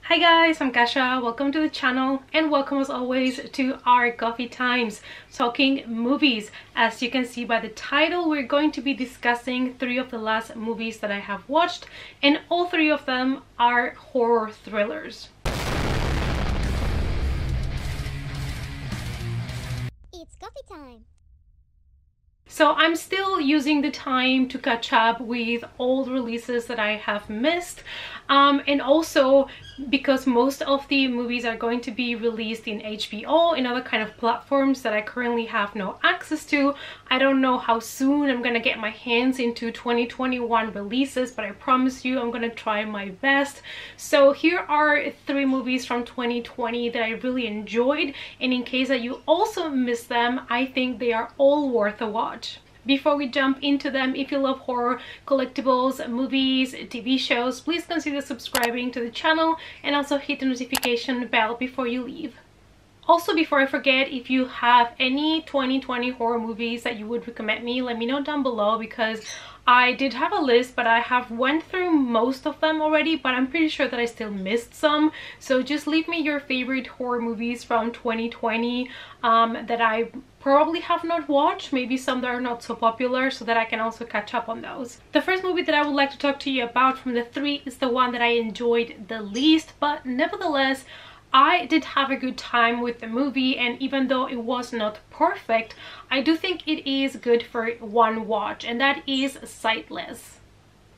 Hi guys, I'm Kasha. Welcome to the channel and welcome as always to our coffee times talking movies. As you can see by the title, we're going to be discussing 3 of the last movies that I have watched, and all 3 of them are horror thrillers. It's coffee time. So I'm still using the time to catch up with old releases that I have missed, and also because most of the movies are going to be released in HBO and other kind of platforms that I currently have no access to. I don't know how soon I'm gonna get my hands into 2021 releases, but I promise you I'm gonna try my best. So here are 3 movies from 2020 that I really enjoyed, and in case that you also missed them, I think they are all worth a watch. Before we jump into them, if you love horror, collectibles, movies, TV shows, please consider subscribing to the channel and also hit the notification bell before you leave. Also, before I forget, if you have any 2020 horror movies that you would recommend me, let me know down below, because I did have a list, but I have went through most of them already, but I'm pretty sure that I still missed some. So just leave me your favorite horror movies from 2020 that I probably have not watched, maybe some that are not so popular, so that I can also catch up on those. The first movie that I would like to talk to you about from the 3 is the one that I enjoyed the least, but nevertheless I did have a good time with the movie, and even though it was not perfect, I do think it is good for one watch, and that is Sightless.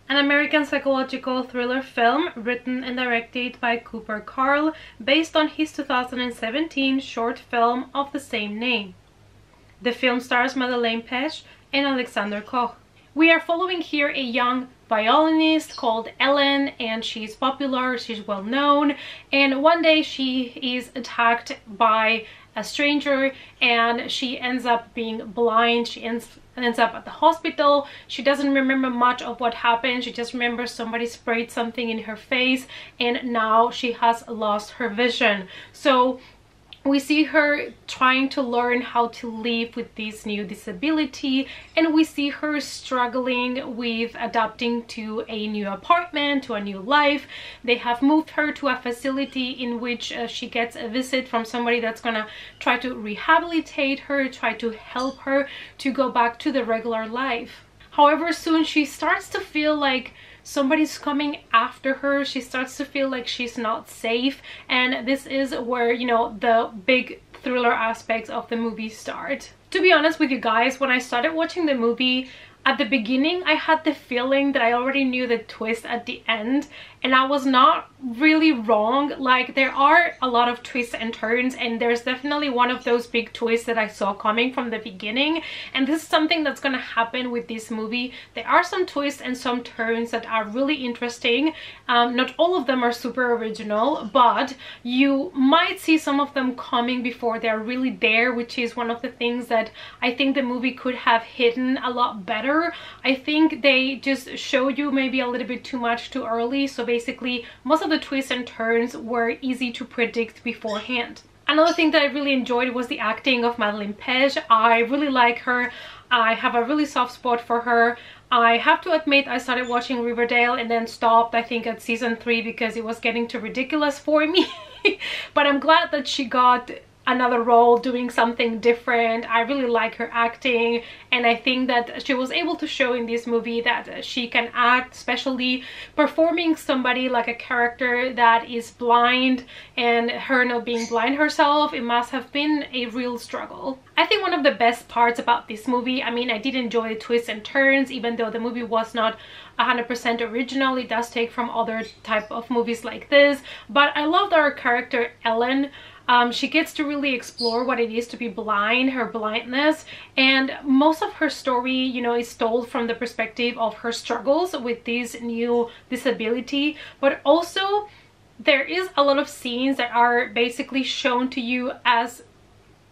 An American psychological thriller film written and directed by Cooper Carl, based on his 2017 short film of the same name. The film stars Madeleine Petsch and Alexander Koch. We are following here a young violinist called Ellen, and she's popular, she's well known, and one day she is attacked by a stranger and she ends up being blind. She ends up at the hospital. She doesn't remember much of what happened. She just remembers somebody sprayed something in her face, and now she has lost her vision. So we see her trying to learn how to live with this new disability, and we see her struggling with adapting to a new apartment, to a new life. They have moved her to a facility in which she gets a visit from somebody that's gonna try to rehabilitate her, try to help her to go back to the regular life. However, soon she starts to feel like somebody's coming after her. She starts to feel like she's not safe, and this is where, you know, the big thriller aspects of the movie start. To be honest with you guys, when I started watching the movie, at the beginning I had the feeling that I already knew the twist at the end, and I was not really wrong. Like, there are a lot of twists and turns, and there's definitely one of those big twists that I saw coming from the beginning, and this is something that's gonna happen with this movie. There are some twists and some turns that are really interesting. Not all of them are super original, but you might see some of them coming before they're really there, which is one of the things that I think the movie could have hidden a lot better. I think they just show you maybe a little bit too much too early, so basically most of the twists and turns were easy to predict beforehand. Another thing that I really enjoyed was the acting of Madeleine Petsch. I really like her. I have a really soft spot for her. I have to admit, I started watching Riverdale and then stopped, I think, at season 3 because it was getting too ridiculous for me. But I'm glad that she got another role doing something different. I really like her acting, and I think that she was able to show in this movie that she can act, especially performing somebody like a character that is blind, and her not being blind herself. It must have been a real struggle. I think one of the best parts about this movie, I mean, I did enjoy the twists and turns, even though the movie was not 100% original. It does take from other type of movies like this, but I loved our character Ellen. She gets to really explore what it is to be blind, her blindness, and most of her story, you know, is told from the perspective of her struggles with this new disability, but also there is a lot of scenes that are basically shown to you as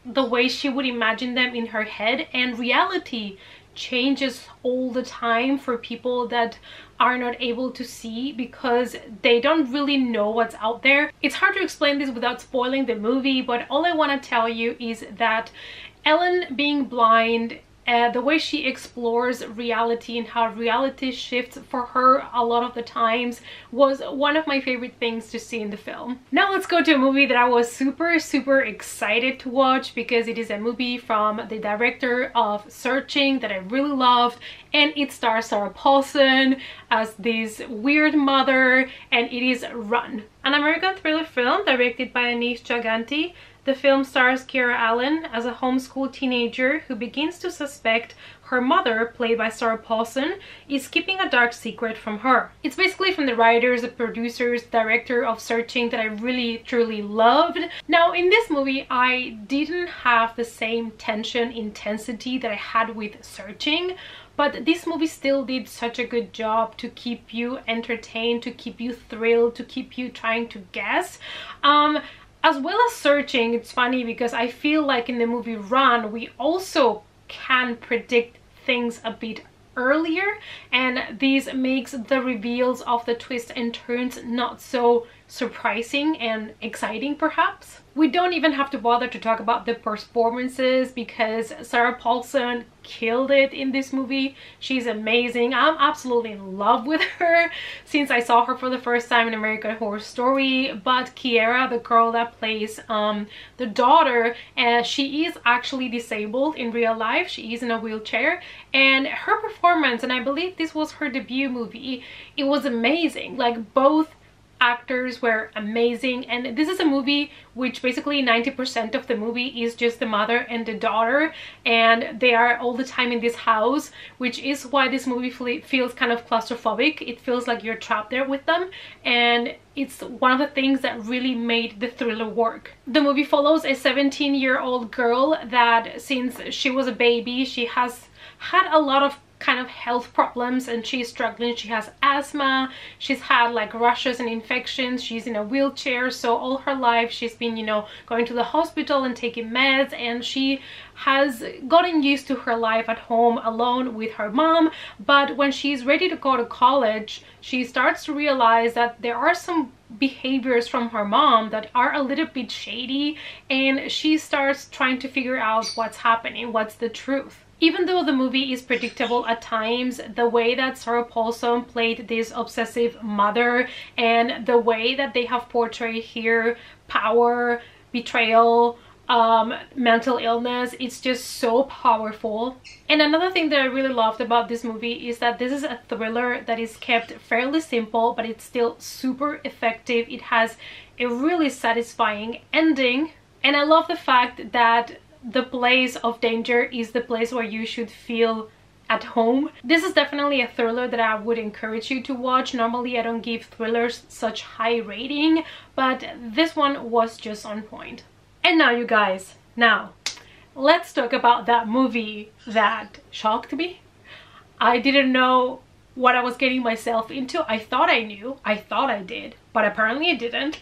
the way she would imagine them in her head, and reality changes all the time for people that are not able to see because they don't really know what's out there. It's hard to explain this without spoiling the movie, but all I want to tell you is that Ellen being blind the way she explores reality and how reality shifts for her a lot of the times was one of my favorite things to see in the film. Now let's go to a movie that I was super excited to watch, because it is a movie from the director of Searching that I really loved, and it stars Sarah Paulson as this weird mother, and it is Run, an American thriller film directed by Anish Jaganti. The film stars Kiera Allen as a homeschool teenager who begins to suspect her mother, played by Sarah Paulson, is keeping a dark secret from her. It's basically from the writers, the producers, director of Searching that I really truly loved. Now in this movie I didn't have the same tension intensity that I had with Searching, but this movie still did such a good job to keep you entertained, to keep you thrilled, to keep you trying to guess. As well as Searching, it's funny because I feel like in the movie Run, we also can predict things a bit earlier, and this makes the reveals of the twists and turns not so surprising and exciting perhaps. We don't even have to bother to talk about the performances because Sarah Paulson killed it in this movie. She's amazing. I'm absolutely in love with her since I saw her for the first time in American Horror Story. But Kiera, the girl that plays the daughter, she is actually disabled in real life. She is in a wheelchair, and her performance, and I believe this was her debut movie, it was amazing. Like, both actors were amazing, and this is a movie which basically 90% of the movie is just the mother and the daughter, and they are all the time in this house, which is why this movie feels kind of claustrophobic. It feels like you're trapped there with them, and it's one of the things that really made the thriller work. The movie follows a 17-year-old girl that since she was a baby, she has had a lot of kind of health problems, and she's struggling. She has asthma, she's had like rashes and infections, she's in a wheelchair, so all her life she's been, you know, going to the hospital and taking meds, and she has gotten used to her life at home alone with her mom. But when she's ready to go to college, she starts to realize that there are some behaviors from her mom that are a little bit shady, and she starts trying to figure out what's happening, what's the truth. Even though the movie is predictable at times, the way that Sarah Paulson played this obsessive mother and the way that they have portrayed here power, betrayal, mental illness, it's just so powerful. And another thing that I really loved about this movie is that this is a thriller that is kept fairly simple, but it's still super effective. It has a really satisfying ending, and I love the fact that the place of danger is the place where you should feel at home. This is definitely a thriller that I would encourage you to watch. Normally I don't give thrillers such high rating, but this one was just on point. And now you guys, now let's talk about that movie that shocked me. I didn't know what I was getting myself into. I thought I knew, I thought I did, but apparently I didn't.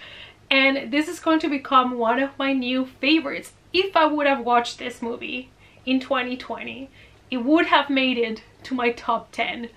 And this is going to become one of my new favorites. If I would have watched this movie in 2020, it would have made it to my top 10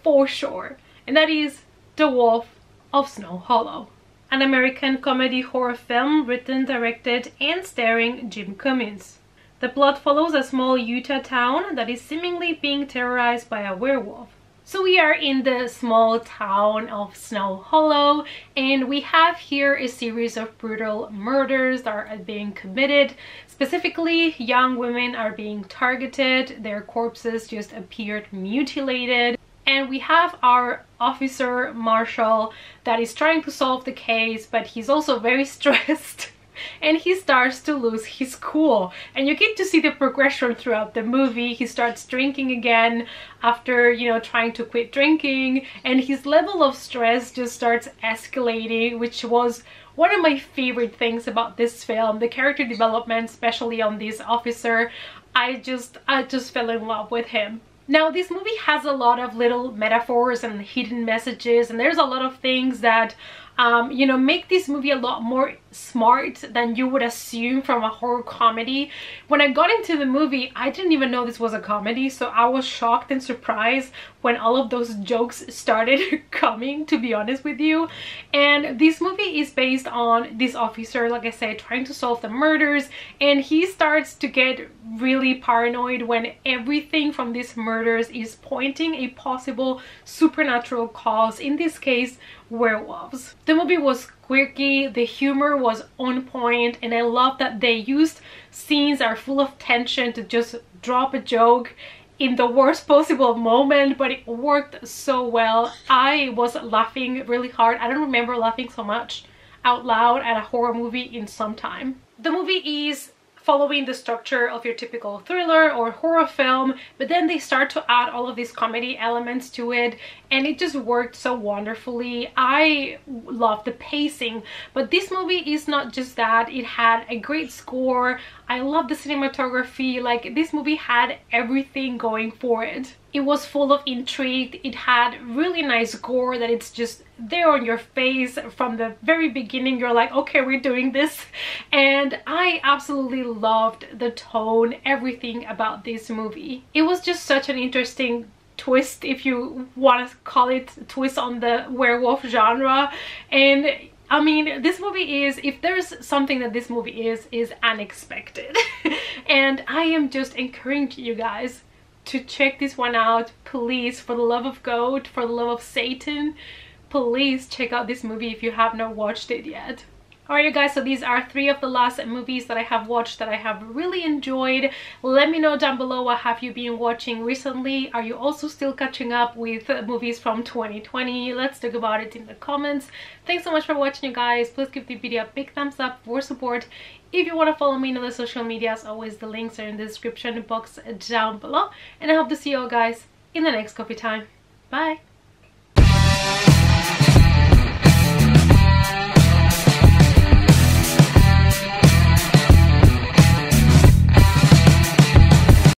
for sure. And that is The Wolf of Snow Hollow, an American comedy horror film written, directed, and starring Jim Cummins. The plot follows a small Utah town that is seemingly being terrorized by a werewolf. So we are in the small town of Snow Hollow, and we have here a series of brutal murders that are being committed. Specifically, young women are being targeted, their corpses just appeared mutilated. And we have our officer, Marshall, that is trying to solve the case, but he's also very stressed. And he starts to lose his cool, and you get to see the progression throughout the movie. He starts drinking again after, you know, trying to quit drinking, and his level of stress just starts escalating, which was one of my favorite things about this film. The character development, especially on this officer, I just fell in love with him. Now, this movie has a lot of little metaphors and hidden messages, and there's a lot of things that you know, make this movie a lot more smart than you would assume from a horror comedy. When I got into the movie, I didn't even know this was a comedy, so I was shocked and surprised when all of those jokes started coming, to be honest with you. And this movie is based on this officer, like I said, trying to solve the murders, and he starts to get really paranoid when everything from these murders is pointing a possible supernatural cause, in this case werewolves. The movie was quirky, the humor was on point, and I love that they used scenes that are full of tension to just drop a joke in the worst possible moment, but it worked so well. I was laughing really hard. I don't remember laughing so much out loud at a horror movie in some time. The movie is following the structure of your typical thriller or horror film, but then they start to add all of these comedy elements to it, and it just worked so wonderfully. I love the pacing, but this movie is not just that. It had a great score. I love the cinematography. Like, this movie had everything going for it. It was full of intrigue. It had really nice gore that it's just there on your face from the very beginning. You're like, okay, we're doing this. And I absolutely loved the tone, everything about this movie. It was just such an interesting twist, if you want to call it a twist on the werewolf genre. And I mean, this movie is, if there's something that this movie is unexpected. And I am just encouraging you guys to check this one out. Please, for the love of God, for the love of Satan, please check out this movie if you have not watched it yet. Alright you guys, so these are 3 of the last movies that I have watched that I have really enjoyed. Let me know down below, what have you been watching recently? Are you also still catching up with movies from 2020? Let's talk about it in the comments. Thanks so much for watching you guys. Please give the video a big thumbs up for support. If you want to follow me on the social media, as always, the links are in the description box down below. And I hope to see you all guys in the next coffee time. Bye!